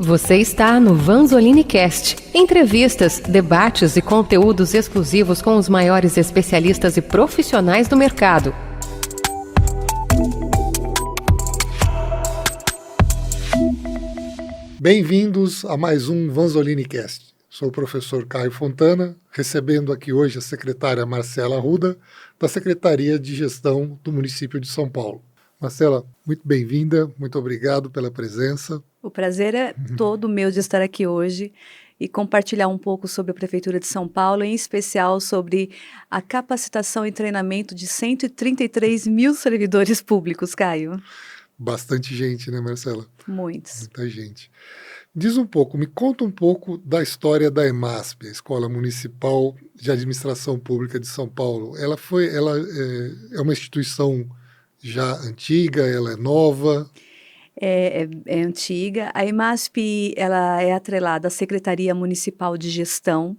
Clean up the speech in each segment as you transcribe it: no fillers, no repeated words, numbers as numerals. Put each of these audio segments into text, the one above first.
Você está no Vanzolini Cast. Entrevistas, debates e conteúdos exclusivos com os maiores especialistas e profissionais do mercado. Bem-vindos a mais um Vanzolini Cast. Sou o professor Caio Fontana, recebendo aqui hoje a secretária Marcela Arruda, da Secretaria de Gestão do município de São Paulo. Marcela, muito bem-vinda, muito obrigado pela presença. O prazer é todo meu de estar aqui hoje e compartilhar um pouco sobre a Prefeitura de São Paulo, em especial sobre a capacitação e treinamento de 133 mil servidores públicos, Caio. Bastante gente, né, Marcela? Muitos. Muita gente. Me conta um pouco da história da EMASP, a Escola Municipal de Administração Pública de São Paulo. Ela é uma instituição já antiga, ela é nova? É antiga. A EMASP, ela é atrelada à Secretaria Municipal de Gestão.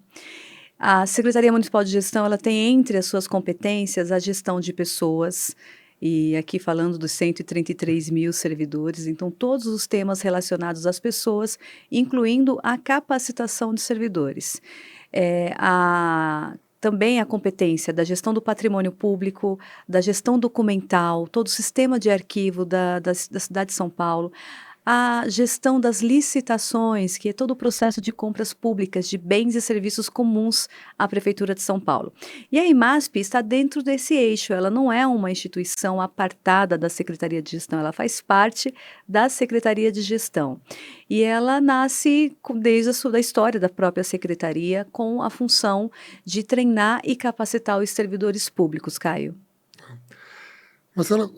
A Secretaria Municipal de Gestão, ela tem entre as suas competências a gestão de pessoas, e aqui falando dos 133 mil servidores, então todos os temas relacionados às pessoas, incluindo a capacitação de servidores. Também a competência da gestão do patrimônio público, da gestão documental, todo o sistema de arquivo da cidade de São Paulo, a gestão das licitações, que é todo o processo de compras públicas de bens e serviços comuns à Prefeitura de São Paulo. E a EMASP está dentro desse eixo, ela não é uma instituição apartada da Secretaria de Gestão, ela faz parte da Secretaria de Gestão. E ela nasce desde a história da própria Secretaria com a função de treinar e capacitar os servidores públicos, Caio. Marcela,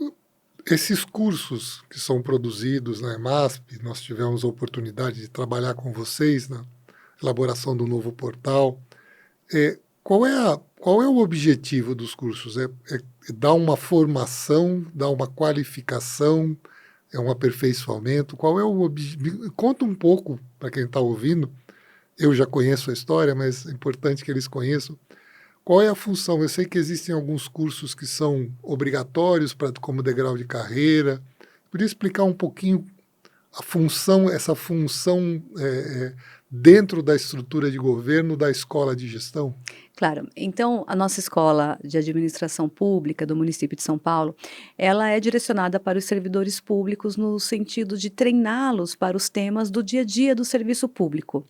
esses cursos que são produzidos na EMASP, nós tivemos a oportunidade de trabalhar com vocês na elaboração do novo portal. Qual é o objetivo dos cursos? É dar uma formação, dar uma qualificação, é um aperfeiçoamento? Qual é o objetivo? Conta um pouco para quem está ouvindo. Eu já conheço a história, mas é importante que eles conheçam. Qual é a função? Eu sei que existem alguns cursos que são obrigatórios como degrau de carreira. Poderia explicar um pouquinho essa função dentro da estrutura de governo da escola de gestão? Claro. Então, a nossa Escola de Administração Pública do município de São Paulo, ela é direcionada para os servidores públicos no sentido de treiná-los para os temas do dia a dia do serviço público.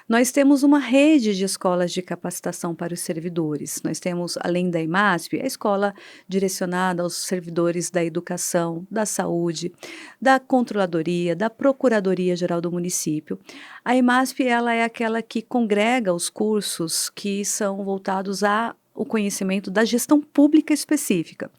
Nós temos uma rede de escolas de capacitação para os servidores. Nós temos, além da EMASP, a escola direcionada aos servidores da educação, da saúde, da controladoria, da Procuradoria-Geral do município. A EMASP, ela é aquela que congrega os cursos que são voltados ao conhecimento da gestão pública específica.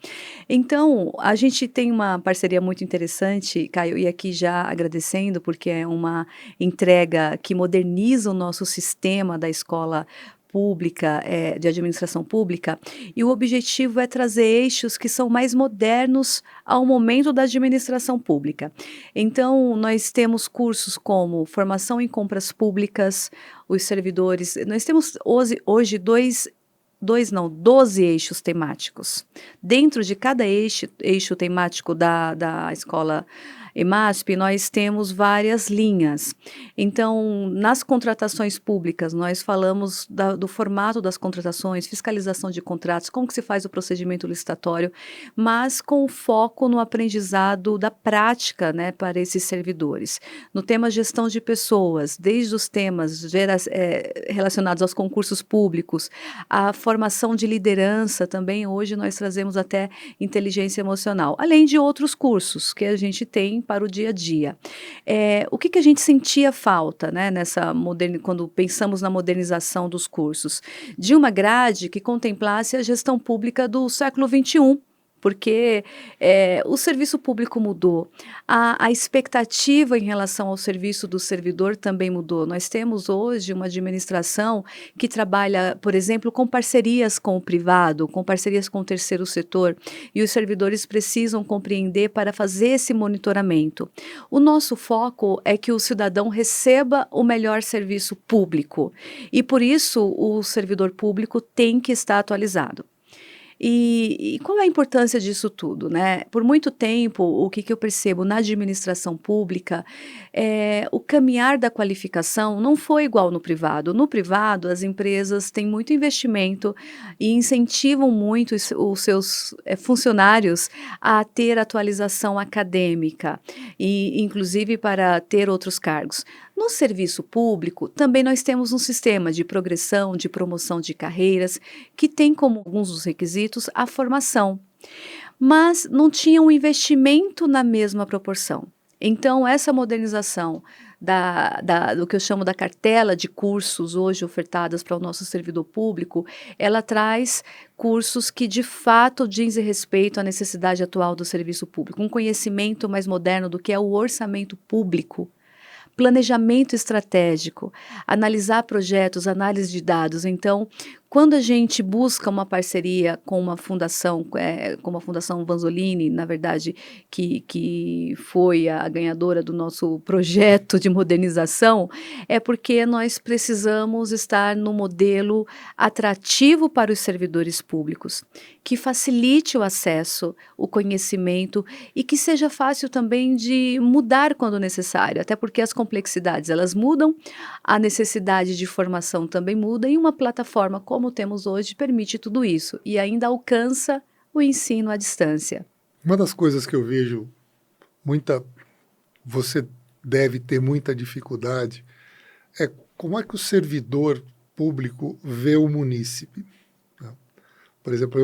Então, a gente tem uma parceria muito interessante, Caio, e aqui já agradecendo, porque é uma entrega que moderniza o nosso sistema da escola pública, de administração pública, e o objetivo é trazer eixos que são mais modernos ao momento da administração pública. Então, nós temos cursos como formação em compras públicas, os servidores, nós temos hoje 12 eixos temáticos. Dentro de cada eixo temático da escola EMASP, nós temos várias linhas. Então, nas contratações públicas, nós falamos do formato das contratações, fiscalização de contratos, como que se faz o procedimento licitatório, mas com foco no aprendizado da prática, né, para esses servidores. No tema gestão de pessoas, desde os temas relacionados aos concursos públicos, a formação de liderança também, hoje nós trazemos até inteligência emocional, além de outros cursos que a gente tem para o dia a dia. O que a gente sentia falta, né, quando pensamos na modernização dos cursos? De uma grade que contemplasse a gestão pública do século XXI, porque o serviço público mudou, a expectativa em relação ao serviço do servidor também mudou. Nós temos hoje uma administração que trabalha, por exemplo, com parcerias com o privado, com parcerias com o terceiro setor, e os servidores precisam compreender para fazer esse monitoramento. O nosso foco é que o cidadão receba o melhor serviço público, e por isso o servidor público tem que estar atualizado. E qual é a importância disso tudo, né? Por muito tempo, o que eu percebo na administração pública o caminhar da qualificação não foi igual no privado. No privado, as empresas têm muito investimento e incentivam muito os seus funcionários a ter atualização acadêmica e, inclusive, para ter outros cargos. No serviço público, também nós temos um sistema de progressão, de promoção de carreiras, que tem como alguns dos requisitos a formação, mas não tinha um investimento na mesma proporção. Então, essa modernização do que eu chamo da cartela de cursos hoje ofertadas para o nosso servidor público, ela traz cursos que de fato dizem respeito à necessidade atual do serviço público, um conhecimento mais moderno do que é o orçamento público, planejamento estratégico, analisar projetos, análise de dados. Então, quando a gente busca uma parceria com uma fundação, como a Fundação Vanzolini, na verdade, que foi a ganhadora do nosso projeto de modernização, é porque nós precisamos estar no modelo atrativo para os servidores públicos, que facilite o acesso, o conhecimento e que seja fácil também de mudar quando necessário, até porque as complexidades elas mudam, a necessidade de formação também muda e uma plataforma como temos hoje permite tudo isso e ainda alcança o ensino à distância. Uma das coisas que eu vejo você deve ter muita dificuldade é como é que o servidor público vê o munícipe, né? Por exemplo,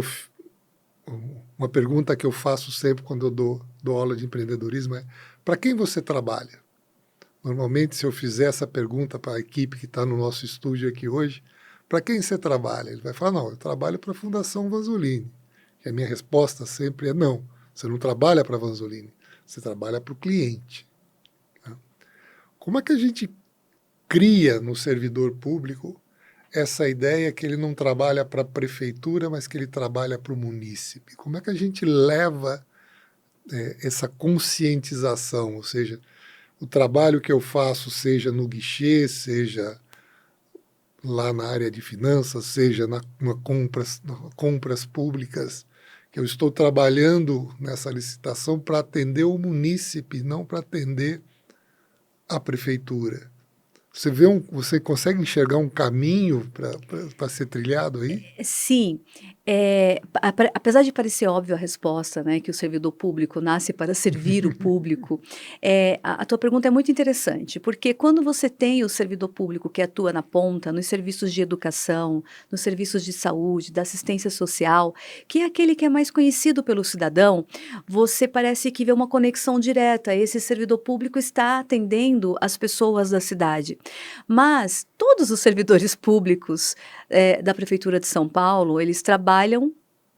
uma pergunta que eu faço sempre quando eu dou aula de empreendedorismo é: para quem você trabalha? Normalmente, se eu fizer essa pergunta para a equipe que está no nosso estúdio aqui hoje, para quem você trabalha? Ele vai falar: não, eu trabalho para a Fundação Vanzolini. E a minha resposta sempre é: não, você não trabalha para a Vanzolini, você trabalha para o cliente. Né? Como é que a gente cria no servidor público essa ideia que ele não trabalha para a prefeitura, mas que ele trabalha para o munícipe? Como é que a gente leva essa conscientização, ou seja, o trabalho que eu faço, seja no guichê, seja lá na área de finanças, seja nas compras públicas, que eu estou trabalhando nessa licitação para atender o munícipe, não para atender a prefeitura. Você consegue enxergar um caminho para ser trilhado aí? Sim. Apesar de parecer óbvio a resposta, né, que o servidor público nasce para servir o público, a tua pergunta é muito interessante, porque quando você tem o servidor público que atua na ponta, nos serviços de educação, nos serviços de saúde, da assistência social, que é aquele que é mais conhecido pelo cidadão, você parece que vê uma conexão direta. Esse servidor público está atendendo as pessoas da cidade. Mas todos os servidores públicos da Prefeitura de São Paulo, eles trabalham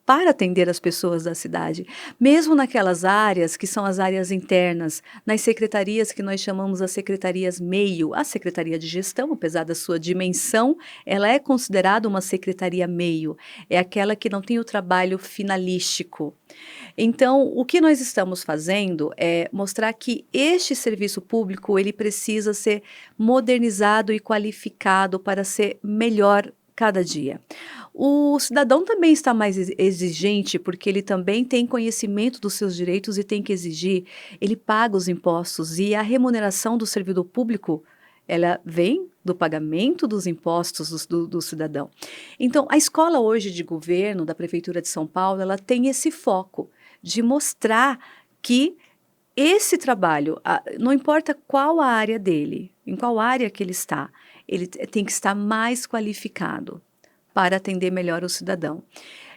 para atender as pessoas da cidade, mesmo naquelas áreas que são as áreas internas, nas secretarias que nós chamamos as secretarias meio. A Secretaria de Gestão, apesar da sua dimensão, ela é considerada uma secretaria meio, é aquela que não tem o trabalho finalístico. Então, o que nós estamos fazendo é mostrar que este serviço público ele precisa ser modernizado e qualificado para ser melhor cada dia. O cidadão também está mais exigente, porque ele também tem conhecimento dos seus direitos e tem que exigir. Ele paga os impostos e a remuneração do servidor público, ela vem do pagamento dos impostos do cidadão. Então, a escola hoje de governo da Prefeitura de São Paulo, ela tem esse foco de mostrar que esse trabalho, não importa qual a área dele, em qual área que ele está, ele tem que estar mais qualificado para atender melhor o cidadão.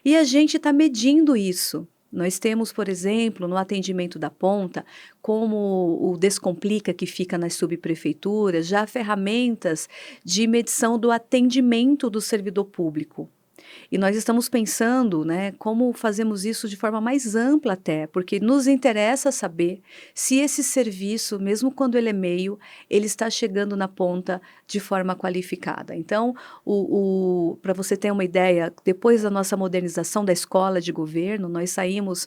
E a gente está medindo isso. Nós temos, por exemplo, no atendimento da ponta, como o Descomplica, que fica nas subprefeituras, já ferramentas de medição do atendimento do servidor público. E nós estamos pensando, né, como fazemos isso de forma mais ampla até, porque nos interessa saber se esse serviço, mesmo quando ele é meio, ele está chegando na ponta de forma qualificada. Então, para você ter uma ideia, depois da nossa modernização da escola de governo, nós saímos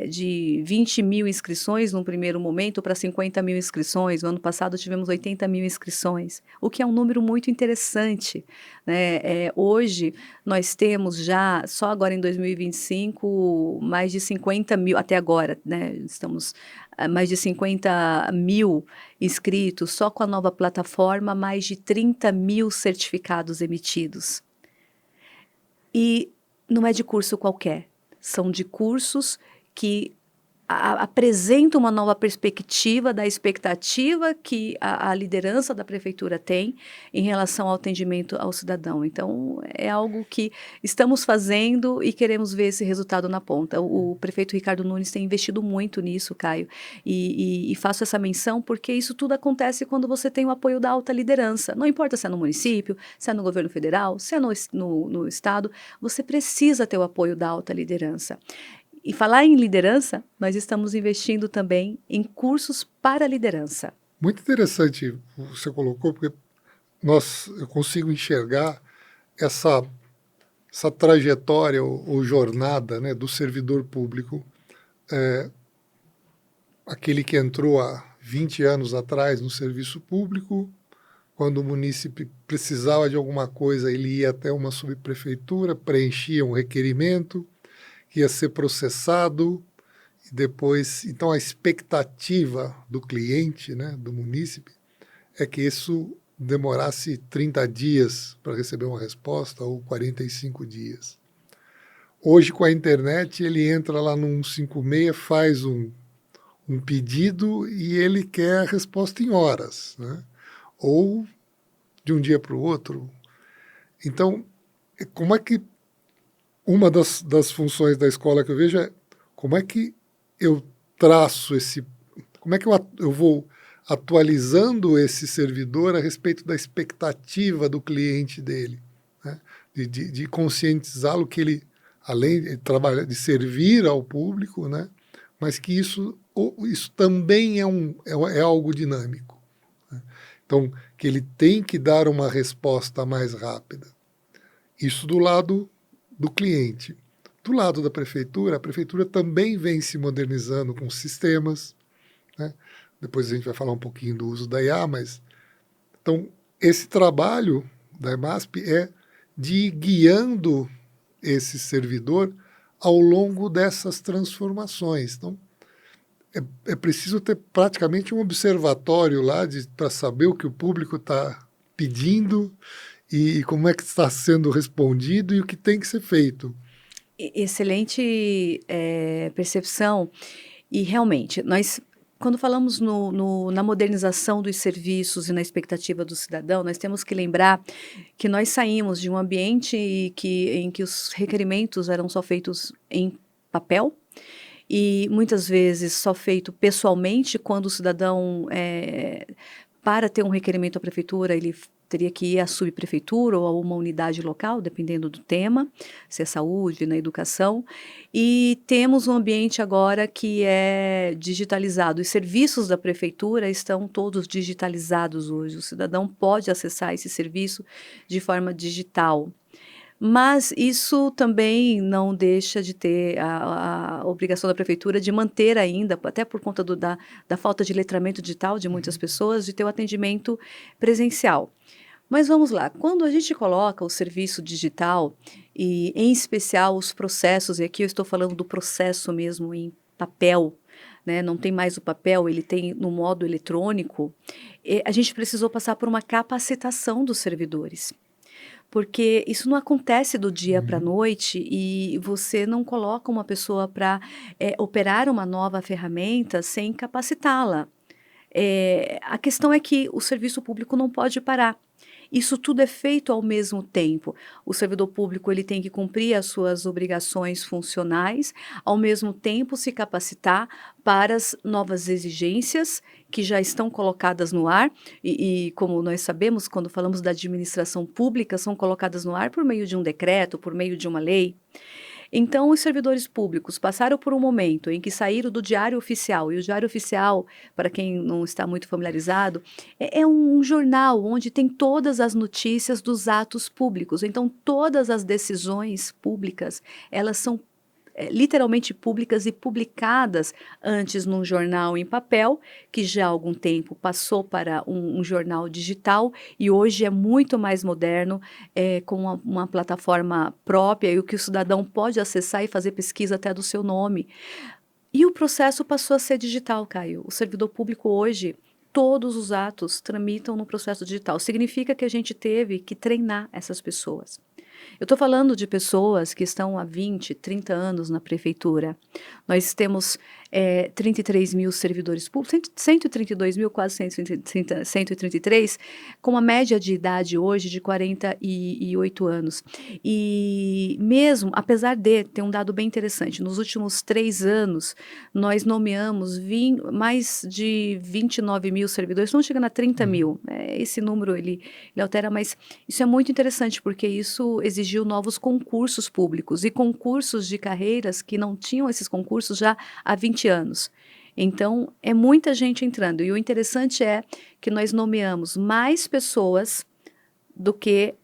de 20 mil inscrições num primeiro momento para 50 mil inscrições. No ano passado tivemos 80 mil inscrições, o que é um número muito interessante, né? Hoje, nós temos já, só agora em 2025, mais de 50 mil, até agora, né? Estamos mais de 50 mil inscritos, só com a nova plataforma, mais de 30 mil certificados emitidos. E não é de curso qualquer, são de cursos que apresentam uma nova perspectiva da expectativa que a liderança da prefeitura tem em relação ao atendimento ao cidadão. Então, é algo que estamos fazendo e queremos ver esse resultado na ponta. O prefeito Ricardo Nunes tem investido muito nisso, Caio, e faço essa menção porque isso tudo acontece quando você tem o apoio da alta liderança. Não importa se é no município, se é no governo federal, se é no estado, você precisa ter o apoio da alta liderança. E falar em liderança, nós estamos investindo também em cursos para liderança. Muito interessante você colocou, porque eu consigo enxergar essa trajetória ou jornada, né, do servidor público, aquele que entrou há 20 anos atrás no serviço público, quando o munícipe precisava de alguma coisa, ele ia até uma subprefeitura, preenchia um requerimento, que ia ser processado, e depois, então a expectativa do cliente, né, do munícipe, é que isso demorasse 30 dias para receber uma resposta, ou 45 dias. Hoje, com a internet, ele entra lá no 156, faz um pedido e ele quer a resposta em horas, né? Ou de um dia para o outro. Então, como é que uma das funções da escola que eu vejo é como é que eu traço como é que eu vou atualizando esse servidor a respeito da expectativa do cliente dele, né? De conscientizá-lo que ele, além de trabalhar, de servir ao público, né? Mas que isso também é algo dinâmico, né? Então, que ele tem que dar uma resposta mais rápida. Isso do lado do cliente. Do lado da prefeitura, a prefeitura também vem se modernizando com sistemas, né? Depois a gente vai falar um pouquinho do uso da IA, mas então esse trabalho da EMASP é de ir guiando esse servidor ao longo dessas transformações. Então, é preciso ter praticamente um observatório lá para saber o que o público está pedindo e como é que está sendo respondido e o que tem que ser feito. Excelente percepção. E realmente, nós, quando falamos na modernização dos serviços e na expectativa do cidadão, nós temos que lembrar que nós saímos de um ambiente em que os requerimentos eram só feitos em papel, e muitas vezes só feito pessoalmente, quando o cidadão, para ter um requerimento à prefeitura, ele teria que ir à subprefeitura ou a uma unidade local, dependendo do tema, se é saúde, na educação. E temos um ambiente agora que é digitalizado. Os serviços da prefeitura estão todos digitalizados hoje. O cidadão pode acessar esse serviço de forma digital. Mas isso também não deixa de ter a obrigação da prefeitura de manter ainda, até por conta da falta de letramento digital de muitas pessoas, de ter o atendimento presencial. Mas vamos lá, quando a gente coloca o serviço digital, e em especial os processos, e aqui eu estou falando do processo mesmo em papel, né, não tem mais o papel, ele tem no modo eletrônico, a gente precisou passar por uma capacitação dos servidores. Porque isso não acontece do dia para a noite e você não coloca uma pessoa para operar uma nova ferramenta sem capacitá-la. A questão é que o serviço público não pode parar. Isso tudo é feito ao mesmo tempo. O servidor público ele tem que cumprir as suas obrigações funcionais, ao mesmo tempo se capacitar para as novas exigências que já estão colocadas no ar e como nós sabemos, quando falamos da administração pública, são colocadas no ar por meio de um decreto, por meio de uma lei. Então, os servidores públicos passaram por um momento em que saíram do Diário Oficial, e o Diário Oficial, para quem não está muito familiarizado, é um jornal onde tem todas as notícias dos atos públicos. Então, todas as decisões públicas, elas são literalmente públicas e publicadas antes num jornal em papel, que já há algum tempo passou para um jornal digital e hoje é muito mais moderno, com uma plataforma própria e o que o cidadão pode acessar e fazer pesquisa até do seu nome. E o processo passou a ser digital, Caio. O servidor público hoje, todos os atos tramitam no processo digital. Significa que a gente teve que treinar essas pessoas. Eu estou falando de pessoas que estão há 20, 30 anos na prefeitura. Nós temos 33 mil servidores públicos, 132 mil, quase 133, com uma média de idade hoje de 48 anos. E mesmo, apesar de ter um dado bem interessante, nos últimos 3 anos, nós nomeamos mais de 29 mil servidores, estamos chegando a 30 mil. Esse número ele altera, mas isso é muito interessante, porque isso exigiu novos concursos públicos e concursos de carreiras que não tinham esses concursos já há 20 anos. Então, é muita gente entrando. E o interessante é que nós nomeamos mais pessoas do que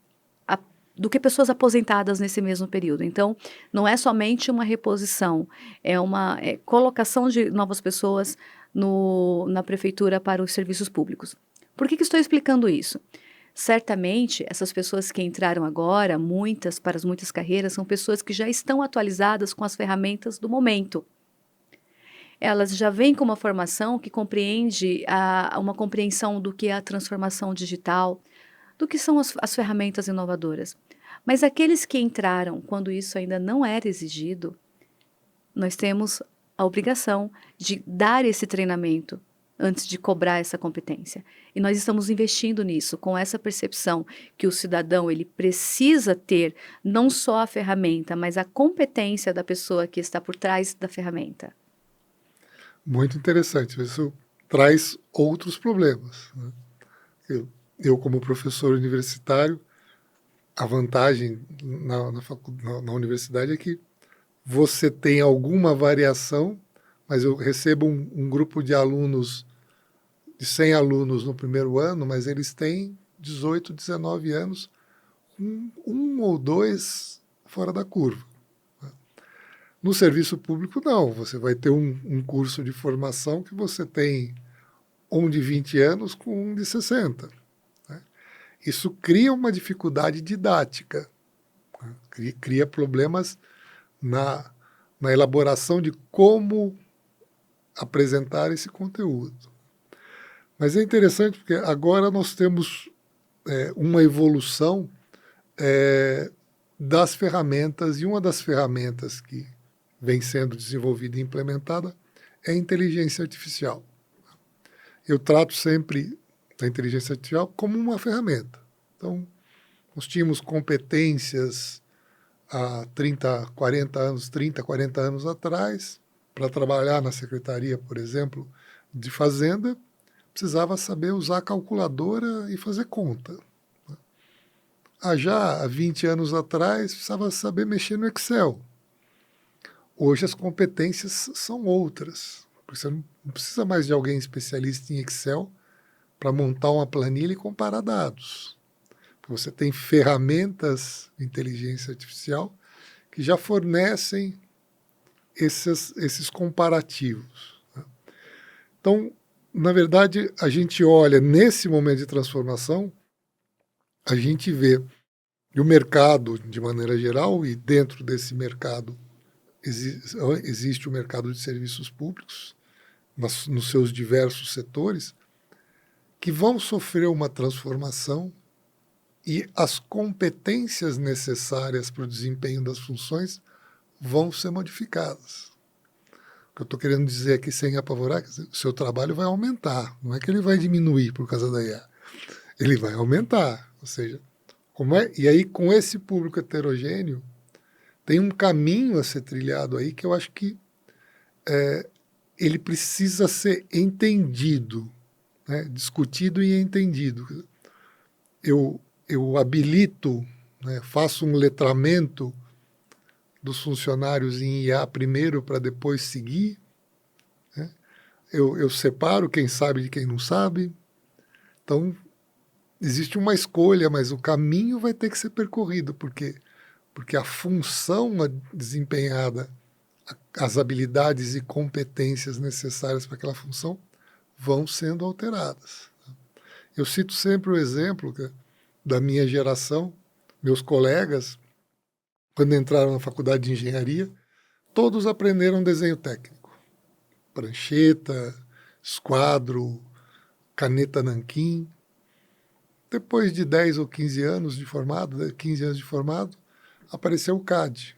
pessoas aposentadas nesse mesmo período. Então, não é somente uma reposição, é uma colocação de novas pessoas na prefeitura para os serviços públicos. Por que estou explicando isso? Certamente, essas pessoas que entraram agora, para as muitas carreiras, são pessoas que já estão atualizadas com as ferramentas do momento. Elas já vêm com uma formação que compreende uma compreensão do que é a transformação digital, do que são as ferramentas inovadoras. Mas aqueles que entraram quando isso ainda não era exigido, nós temos a obrigação de dar esse treinamento antes de cobrar essa competência. E nós estamos investindo nisso, com essa percepção que o cidadão ele precisa ter não só a ferramenta, mas a competência da pessoa que está por trás da ferramenta. Muito interessante. Isso traz outros problemas, né? Eu, como professor universitário, a vantagem na universidade é que você tem alguma variação, mas eu recebo um grupo de alunos, de 100 alunos no primeiro ano, mas eles têm 18, 19 anos, um ou dois fora da curva. No serviço público, não. Você vai ter um curso de formação que você tem um de 20 anos com um de 60. Né? Isso cria uma dificuldade didática, né? Cria problemas na elaboração de como apresentar esse conteúdo. Mas é interessante porque agora nós temos uma evolução das ferramentas, e uma das ferramentas que vem sendo desenvolvida e implementada é a inteligência artificial. Eu trato sempre da inteligência artificial como uma ferramenta. Então, nós tínhamos competências há 30, 40 anos atrás, para trabalhar na Secretaria, por exemplo, de Fazenda, precisava saber usar a calculadora e fazer conta. Já há 20 anos atrás, precisava saber mexer no Excel. Hoje as competências são outras. Você não precisa mais de alguém especialista em Excel para montar uma planilha e comparar dados. Você tem ferramentas de inteligência artificial que já fornecem esses comparativos. Então, na verdade, a gente olha nesse momento de transformação, a gente vê que o mercado, de maneira geral, e dentro desse mercado existe o mercado de serviços públicos, nos seus diversos setores, que vão sofrer uma transformação e as competências necessárias para o desempenho das funções vão ser modificadas. O que eu estou querendo dizer aqui, sem apavorar, é que o seu trabalho vai aumentar. Não é que ele vai diminuir por causa da IA. Ele vai aumentar. Ou seja, e aí com esse público heterogêneo, tem um caminho a ser trilhado aí que eu acho que ele precisa ser entendido, né? Discutido e entendido. Eu habilito, né, faço um letramento dos funcionários em IA primeiro para depois seguir. Né? Eu separo quem sabe de quem não sabe. Então, existe uma escolha, mas o caminho vai ter que ser percorrido, porque a função desempenhada as habilidades e competências necessárias para aquela função vão sendo alteradas. Eu cito sempre o exemplo da minha geração, meus colegas, quando entraram na faculdade de engenharia, todos aprenderam desenho técnico. Prancheta, esquadro, caneta nanquim. Depois de 10 ou 15 anos de formado, 15 anos de formado, apareceu o CAD.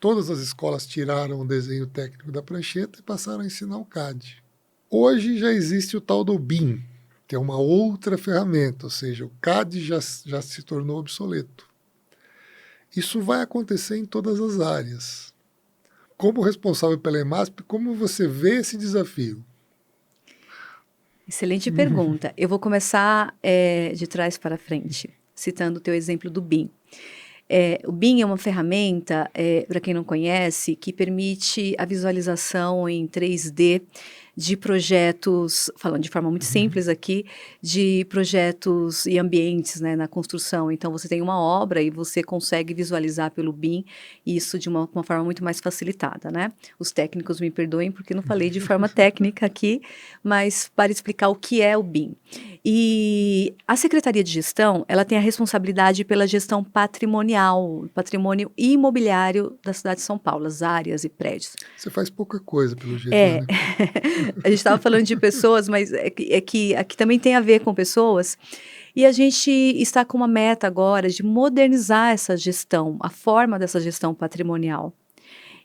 Todas as escolas tiraram o desenho técnico da prancheta e passaram a ensinar o CAD. Hoje já existe o tal do BIM, que é uma outra ferramenta, ou seja, o CAD já se tornou obsoleto. Isso vai acontecer em todas as áreas. Como responsável pela EMASP, como você vê esse desafio? Excelente pergunta. Eu vou começar de trás para frente, citando o teu exemplo do BIM. O BIM é uma ferramenta, para quem não conhece, que permite a visualização em 3D de projetos, falando de forma muito simples aqui, de projetos e ambientes, né, na construção. Então, você tem uma obra e você consegue visualizar pelo BIM isso de uma forma muito mais facilitada, né? Os técnicos me perdoem porque não falei de forma técnica aqui, mas para explicar o que é o BIM. E a Secretaria de Gestão, ela tem a responsabilidade pela gestão patrimonial, patrimônio imobiliário da cidade de São Paulo, as áreas e prédios. Você faz pouca coisa, pelo jeito, né? A gente estava falando de pessoas, mas é que aqui também tem a ver com pessoas. E a gente está com uma meta agora de modernizar essa gestão, a forma dessa gestão patrimonial.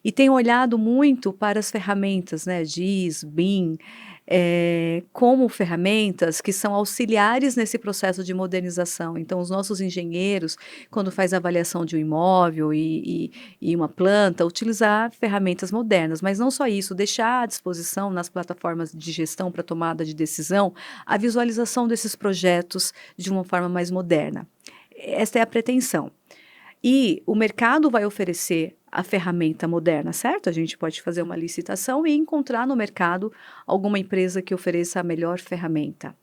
E tem olhado muito para as ferramentas, né, GIS, BIM, como ferramentas que são auxiliares nesse processo de modernização. Então, os nossos engenheiros, quando faz a avaliação de um imóvel e uma planta, utilizar ferramentas modernas. Mas não só isso, deixar à disposição nas plataformas de gestão para tomada de decisão a visualização desses projetos de uma forma mais moderna. Esta é a pretensão. E o mercado vai oferecer a ferramenta moderna, certo? A gente pode fazer uma licitação e encontrar no mercado alguma empresa que ofereça a melhor ferramenta.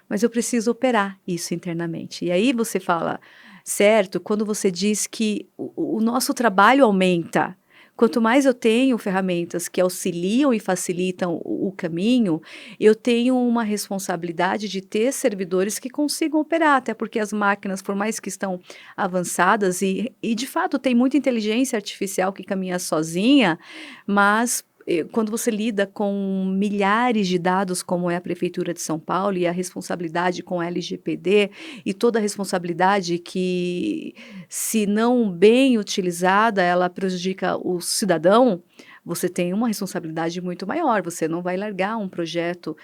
Mas eu preciso operar isso internamente. E aí você fala, certo, quando você diz que o nosso trabalho aumenta. Quanto mais eu tenho ferramentas que auxiliam e facilitam o caminho, eu tenho uma responsabilidade de ter servidores que consigam operar, até porque as máquinas, por mais que estão avançadas, e de fato tem muita inteligência artificial que caminha sozinha, mas quando você lida com milhares de dados, como é a Prefeitura de São Paulo, e a responsabilidade com a LGPD, e toda a responsabilidade que, se não bem utilizada, ela prejudica o cidadão, você tem uma responsabilidade muito maior. Você não vai largar um projeto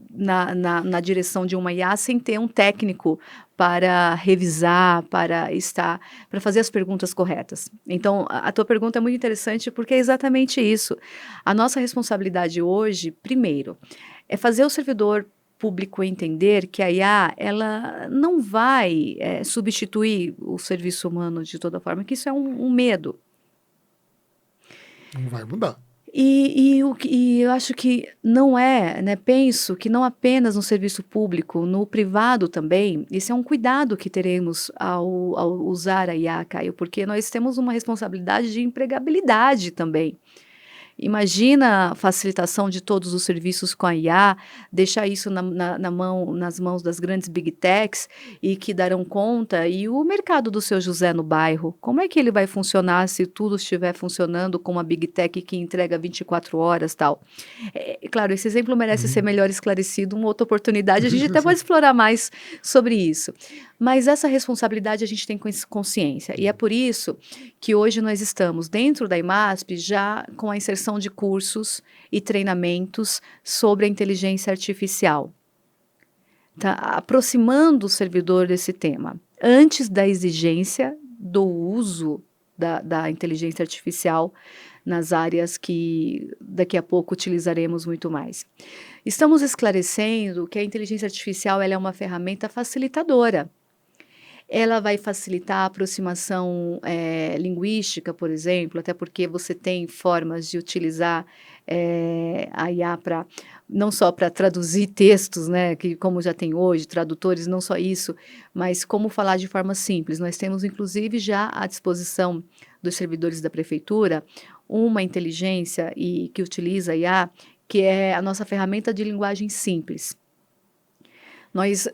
na direção de uma IA sem ter um técnico para revisar, para fazer as perguntas corretas. Então, a tua pergunta é muito interessante porque é exatamente isso. A nossa responsabilidade hoje, primeiro, é fazer o servidor público entender que a IA, ela não vai substituir o serviço humano de toda forma, que isso é um medo. Não vai mudar. E eu acho que não né? Penso que não apenas no serviço público, no privado também, isso é um cuidado que teremos ao usar a IA, Caio, porque nós temos uma responsabilidade de empregabilidade também. Imagina a facilitação de todos os serviços com a IA, deixar isso nas mãos das grandes big techs e que darão conta, e o mercado do seu José no bairro, como é que ele vai funcionar se tudo estiver funcionando com uma big tech que entrega 24 horas e tal? Claro, esse exemplo merece ser melhor esclarecido, uma outra oportunidade, a gente até pode explorar mais sobre isso. Mas essa responsabilidade a gente tem consciência, e é por isso que hoje nós estamos dentro da EMASP já com a inserção de cursos e treinamentos sobre a inteligência artificial, tá? Aproximando o servidor desse tema, antes da exigência do uso da inteligência artificial nas áreas que daqui a pouco utilizaremos muito mais. Estamos esclarecendo que a inteligência artificial ela é uma ferramenta facilitadora. Ela vai facilitar a aproximação linguística, por exemplo, até porque você tem formas de utilizar a IA não só para traduzir textos, né, que como já tem hoje, tradutores, não só isso, mas como falar de forma simples. Nós temos, inclusive, já à disposição dos servidores da prefeitura uma inteligência e que utiliza IA, que é a nossa ferramenta de linguagem simples. Nós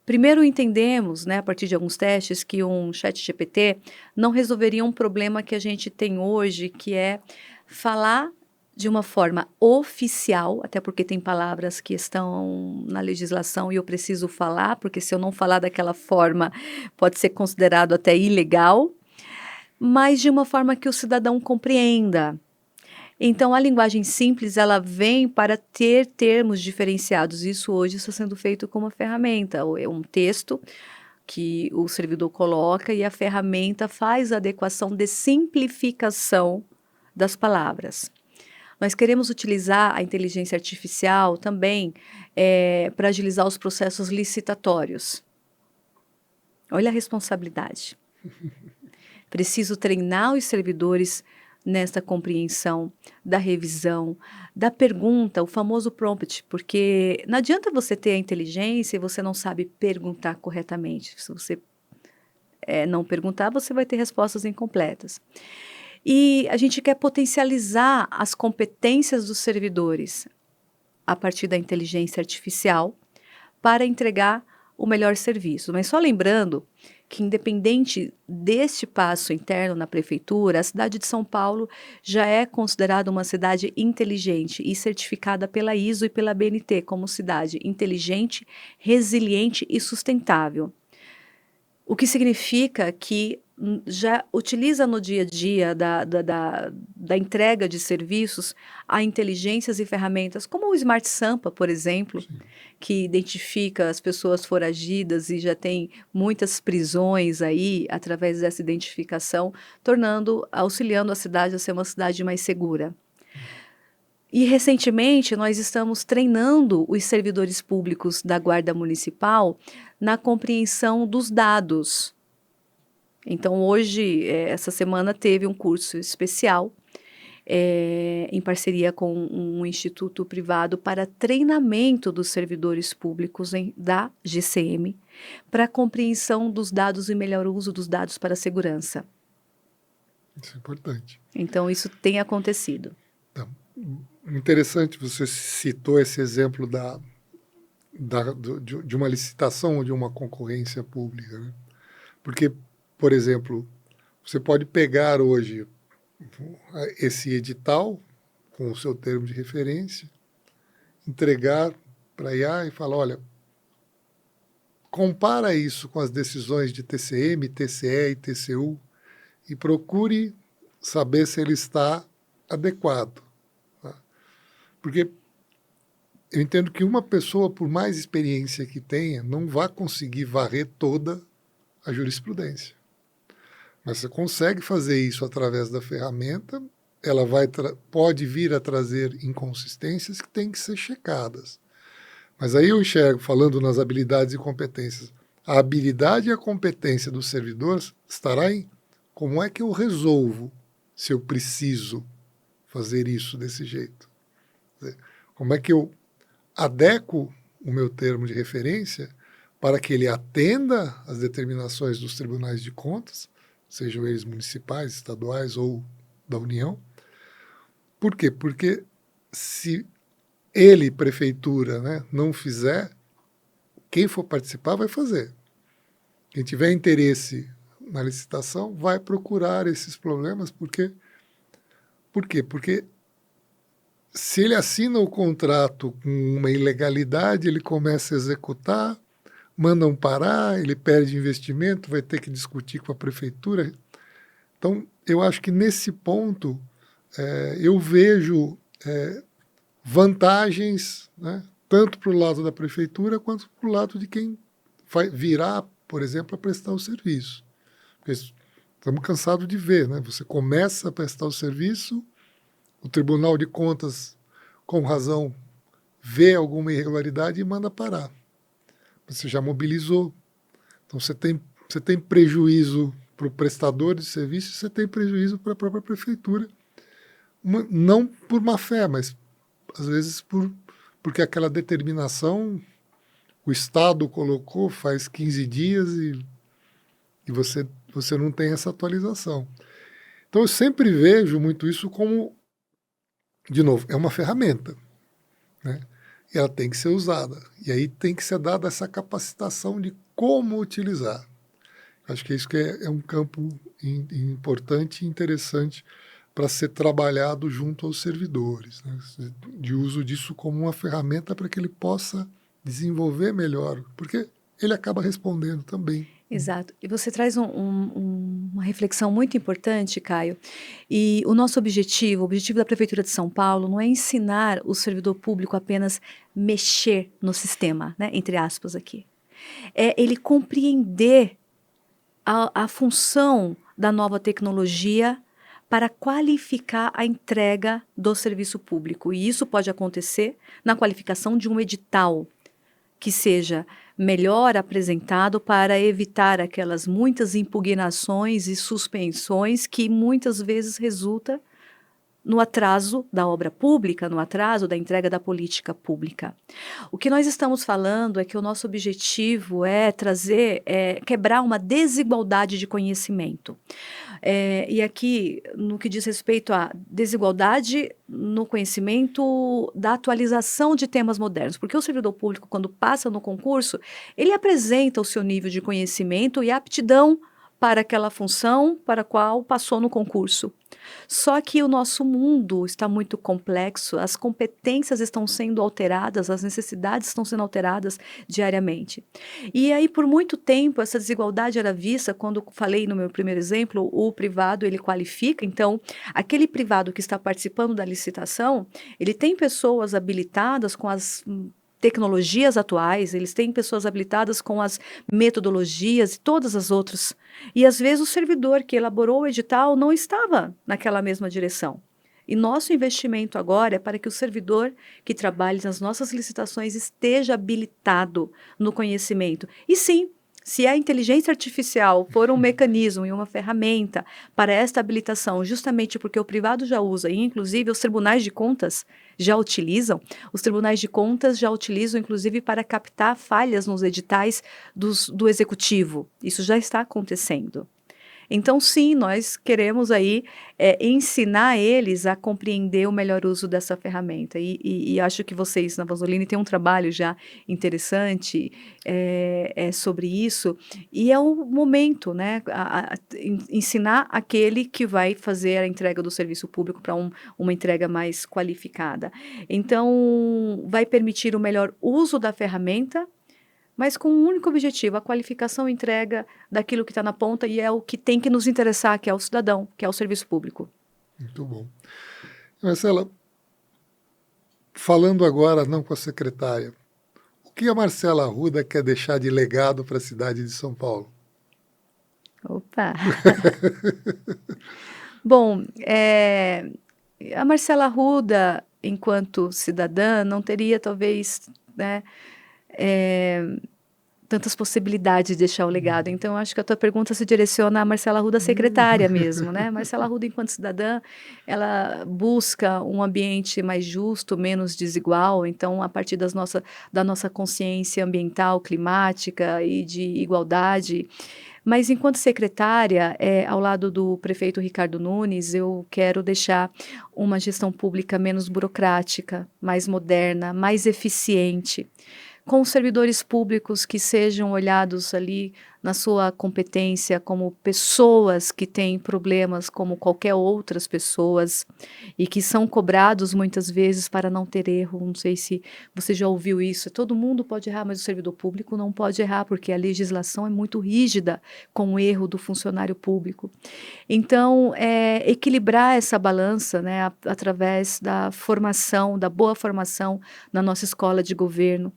primeiro entendemos, né, a partir de alguns testes, que um ChatGPT não resolveria um problema que a gente tem hoje, que é falar de uma forma oficial, até porque tem palavras que estão na legislação e eu preciso falar, porque se eu não falar daquela forma pode ser considerado até ilegal, mas de uma forma que o cidadão compreenda. Então, a linguagem simples, ela vem para ter termos diferenciados. Isso hoje está sendo feito com uma ferramenta. É um texto que o servidor coloca e a ferramenta faz a adequação de simplificação das palavras. Nós queremos utilizar a inteligência artificial também para agilizar os processos licitatórios. Olha a responsabilidade. Preciso treinar os servidores nesta compreensão da revisão, da pergunta, o famoso prompt, porque não adianta você ter a inteligência e você não sabe perguntar corretamente. Se você não perguntar, você vai ter respostas incompletas. E a gente quer potencializar as competências dos servidores a partir da inteligência artificial para entregar o melhor serviço. Mas só lembrando que, independente deste passo interno na prefeitura, a cidade de São Paulo já é considerada uma cidade inteligente e certificada pela ISO e pela BNT como cidade inteligente, resiliente e sustentável. O que significa que já utiliza no dia a dia da entrega de serviços a inteligências e ferramentas, como o Smart Sampa, por exemplo, Sim. que identifica as pessoas foragidas e já tem muitas prisões aí através dessa identificação, auxiliando a cidade a ser uma cidade mais segura. E, recentemente, nós estamos treinando os servidores públicos da Guarda Municipal na compreensão dos dados. Então, hoje, essa semana, teve um curso especial em parceria com um instituto privado para treinamento dos servidores públicos da GCM para compreensão dos dados e melhor uso dos dados para a segurança. Isso é importante. Então, isso tem acontecido. Então, interessante, você citou esse exemplo de uma licitação ou de uma concorrência pública, né? Porque, por exemplo, você pode pegar hoje esse edital com o seu termo de referência, entregar para a IA e falar, olha, compara isso com as decisões de TCM, TCE e TCU e procure saber se ele está adequado. Tá? Porque eu entendo que uma pessoa, por mais experiência que tenha, não vai conseguir varrer toda a jurisprudência. Mas você consegue fazer isso através da ferramenta, ela pode vir a trazer inconsistências que têm que ser checadas. Mas aí eu enxergo, falando nas habilidades e competências, a habilidade e a competência do servidor estará em como é que eu resolvo se eu preciso fazer isso desse jeito. Como é que eu adequo o meu termo de referência para que ele atenda às determinações dos tribunais de contas, sejam eles municipais, estaduais ou da União. Por quê? Porque se ele, prefeitura, né, não fizer, quem for participar vai fazer. Quem tiver interesse na licitação vai procurar esses problemas. Por quê? Porque se ele assina o contrato com uma ilegalidade, ele começa a executar, mandam parar, ele perde investimento, vai ter que discutir com a prefeitura. Então, eu acho que nesse ponto eu vejo vantagens, né, tanto para o lado da prefeitura quanto para o lado de quem virá, por exemplo, a prestar o serviço. Porque estamos cansados de ver, né? Você começa a prestar o serviço, o Tribunal de Contas, com razão, vê alguma irregularidade e manda parar. Você já mobilizou. Então, você tem prejuízo para o prestador de serviço, você tem prejuízo para a própria prefeitura. Não por má fé, mas às vezes porque aquela determinação o Estado colocou faz 15 dias e você você não tem essa atualização. Então, eu sempre vejo muito isso como, de novo, é uma ferramenta, né? E ela tem que ser usada. E aí tem que ser dada essa capacitação de como utilizar. Acho que isso que é um campo importante e interessante para ser trabalhado junto aos servidores, né? De uso disso como uma ferramenta para que ele possa desenvolver melhor, porque ele acaba respondendo também. Exato. E você traz uma reflexão muito importante, Caio. E o nosso objetivo, o objetivo da Prefeitura de São Paulo, não é ensinar o servidor público apenas mexer no sistema, né, entre aspas aqui. É ele compreender a função da nova tecnologia para qualificar a entrega do serviço público. E isso pode acontecer na qualificação de um edital que seja melhor apresentado para evitar aquelas muitas impugnações e suspensões que muitas vezes resulta no atraso da obra pública, no atraso da entrega da política pública. O que nós estamos falando é que o nosso objetivo é quebrar uma desigualdade de conhecimento. E aqui, no que diz respeito à desigualdade no conhecimento da atualização de temas modernos, porque o servidor público, quando passa no concurso, ele apresenta o seu nível de conhecimento e aptidão para aquela função para a qual passou no concurso. Só que o nosso mundo está muito complexo, as competências estão sendo alteradas, as necessidades estão sendo alteradas diariamente. E aí, por muito tempo, essa desigualdade era vista, quando falei no meu primeiro exemplo, o privado, ele qualifica, então, aquele privado que está participando da licitação, ele tem pessoas habilitadas com as tecnologias atuais, eles têm pessoas habilitadas com as metodologias e todas as outras. E às vezes o servidor que elaborou o edital não estava naquela mesma direção. E nosso investimento agora é para que o servidor que trabalhe nas nossas licitações esteja habilitado no conhecimento. E sim, se a inteligência artificial for um mecanismo e uma ferramenta para esta habilitação, justamente porque o privado já usa, e inclusive os tribunais de contas já utilizam, inclusive para captar falhas nos editais do executivo. Isso já está acontecendo. Então, sim, nós queremos aí ensinar eles a compreender o melhor uso dessa ferramenta. E acho que vocês, na Vanzolini, têm um trabalho já interessante sobre isso. E é o momento, né? Ensinar aquele que vai fazer a entrega do serviço público para uma entrega mais qualificada. Então, vai permitir o melhor uso da ferramenta, mas com um único objetivo, a qualificação e entrega daquilo que está na ponta e é o que tem que nos interessar, que é o cidadão, que é o serviço público. Muito bom. Marcela, falando agora não com a secretária, o que a Marcela Arruda quer deixar de legado para a cidade de São Paulo? Opa! Bom, a Marcela Arruda, enquanto cidadã, não teria talvez, né, tantas possibilidades de deixar o legado. Então, acho que a tua pergunta se direciona à Marcela Arruda, secretária mesmo, né? Marcela Arruda, enquanto cidadã, ela busca um ambiente mais justo, menos desigual. Então, a partir da nossa consciência ambiental, climática e de igualdade. Mas, enquanto secretária, ao lado do prefeito Ricardo Nunes, eu quero deixar uma gestão pública menos burocrática, mais moderna, mais eficiente, com servidores públicos que sejam olhados ali na sua competência como pessoas que têm problemas como qualquer outras pessoas e que são cobrados muitas vezes para não ter erro. Não sei se você já ouviu isso. Todo mundo pode errar, mas o servidor público não pode errar porque a legislação é muito rígida com o erro do funcionário público. Então, equilibrar essa balança, né, através da formação, da boa formação na nossa escola de governo,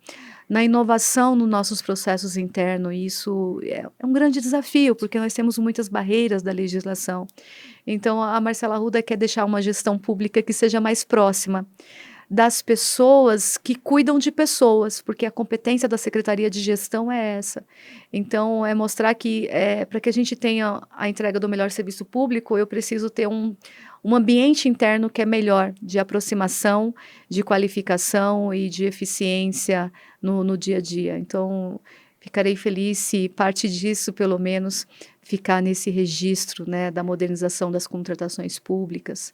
na inovação nos nossos processos internos. Isso é um grande desafio, porque nós temos muitas barreiras da legislação. Então, a Marcela Arruda quer deixar uma gestão pública que seja mais próxima das pessoas que cuidam de pessoas, porque a competência da Secretaria de Gestão é essa. Então, é mostrar que, para que a gente tenha a entrega do melhor serviço público, eu preciso ter um ambiente interno que é melhor, de aproximação, de qualificação e de eficiência no dia a dia. Então, Ficarei feliz se parte disso, pelo menos, ficar nesse registro, né, da modernização das contratações públicas,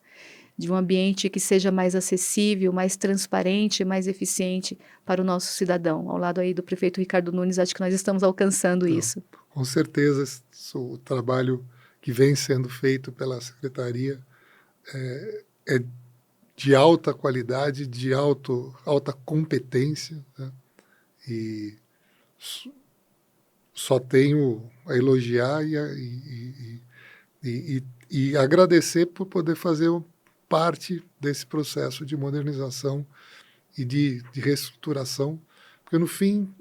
de um ambiente que seja mais acessível, mais transparente, mais eficiente para o nosso cidadão. Ao lado aí do prefeito Ricardo Nunes, acho que nós estamos alcançando isso. Com certeza, o trabalho que vem sendo feito pela Secretaria é de alta qualidade, de alta competência, né? E só tenho a elogiar e agradecer por poder fazer parte desse processo de modernização e de reestruturação, porque no fim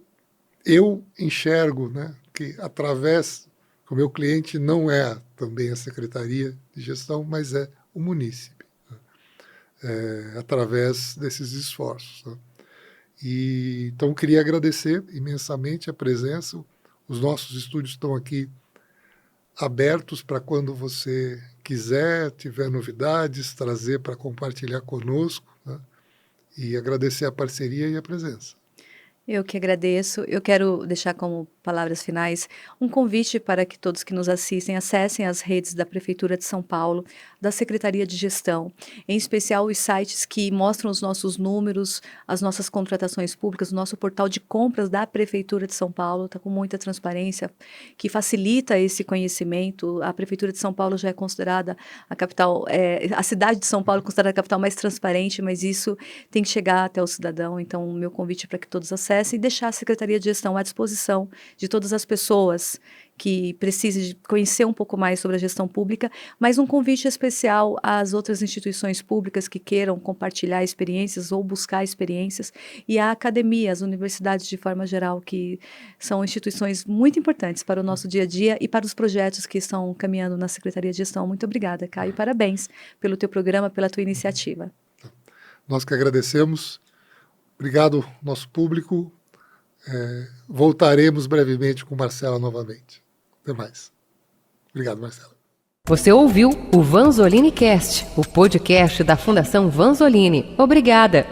eu enxergo, né, que através, o meu cliente não é também a Secretaria de Gestão, mas é o munícipe, né, através desses esforços, né. E então queria agradecer imensamente a presença. Os nossos estúdios estão aqui abertos para quando você quiser, tiver novidades, trazer para compartilhar conosco, né? E agradecer a parceria e a presença. Eu que agradeço. Eu quero deixar como palavras finais um convite para que todos que nos assistem acessem as redes da Prefeitura de São Paulo, da Secretaria de Gestão, em especial os sites que mostram os nossos números, as nossas contratações públicas, o nosso portal de compras da Prefeitura de São Paulo está com muita transparência, que facilita esse conhecimento. A Prefeitura de São Paulo já é considerada a capital, a cidade de São Paulo é considerada a capital mais transparente, mas isso tem que chegar até o cidadão. Então, o meu convite é para que todos acessem e deixar a Secretaria de Gestão à disposição de todas as pessoas que precisem de conhecer um pouco mais sobre a gestão pública, mas um convite especial às outras instituições públicas que queiram compartilhar experiências ou buscar experiências, e à academia, as universidades de forma geral, que são instituições muito importantes para o nosso dia a dia e para os projetos que estão caminhando na Secretaria de Gestão. Muito obrigada, Caio, parabéns pelo teu programa, pela tua iniciativa. Nós que agradecemos. Obrigado, nosso público. Voltaremos brevemente com Marcela novamente. Até mais. Obrigado, Marcela. Você ouviu o Vanzolini Cast, o podcast da Fundação Vanzolini. Obrigada.